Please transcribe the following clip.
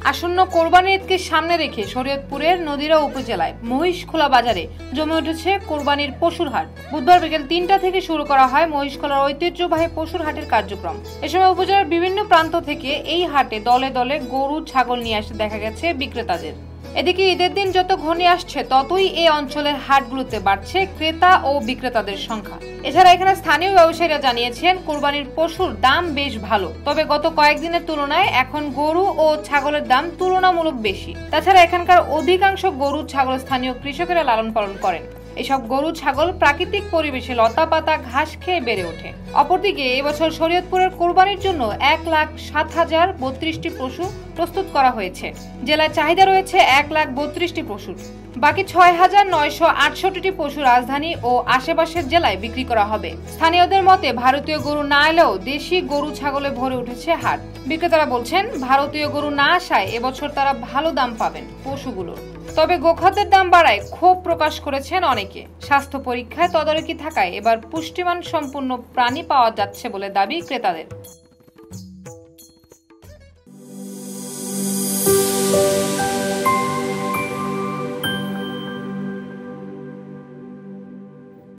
আসন্ন কোরবানির ঈদকে সামনে রেখে শরীয়তপুরের নদিয়া উপজেলায় মহিষখোলা বাজারে জমে উঠেছে কোরবানির পশুর হাট। বুধবার বিকেল ৩টা থেকে শুরু করা হয় মহিষখোলার ঐতিহ্যবাহী পশুর হাটের কার্যক্রম। এ সময় উপজেলার বিভিন্ন প্রান্ত থেকে এই হাটে দলে দলে গরু ছাগল নিয়ে আসতে দেখা গেছে বিক্রেতাদের। এদিকে ঈদের দিন যত ঘনিয়ে আসছে ততই এই অঞ্চলের হাটগুলোতে বাড়ছে ক্রেতা ও বিক্রেতাদের সংখ্যা। এছাড়া এখানে স্থানীয় ব্যবসায়ীরা জানিয়েছেন কোরবানির পশুর দাম বেশ ভালো, তবে গত কয়েকদিনের তুলনায় এখন গরু ও ছাগলের দাম তুলনামূলক বেশি। তাছাড়া এখানকার অধিকাংশ গরু ছাগল স্থানীয় কৃষকেরা লালন পালন করেন। এসব গরু ছাগল প্রাকৃতিক পরিবেশে লতা পাতা ঘাস খেয়ে বেড়ে ওঠে। অপরদিকে এবছর শরীয়তপুরের কোরবানির জন্য ১,০৭,০৩২টি পশু প্রস্তুত করা হয়েছে। জেলায় চাহিদা রয়েছে ১,৩২টি পশুর। বাকি ৬,৯৬৮টি পশু রাজধানী ও আশেপাশের জেলায় বিক্রি করা হবে। স্থানীয়দের মতে ভারতীয় গরু না এলেও দেশি গরু ছাগলে ভরে উঠেছে হাট। বিক্রেতারা বলছেন ভারতীয় গরু না আসায় এবছর তারা ভালো দাম পাবেন পশুগুলোর। তবে গোখাদ্যের দাম বাড়ায় ক্ষোভ প্রকাশ করেছেন অনেকে। স্বাস্থ্য পরীক্ষায় তদারকি থাকায় এবার পুষ্টিমান সম্পন্ন প্রাণী পাওয়া যাচ্ছে বলে দাবি ক্রেতাদের।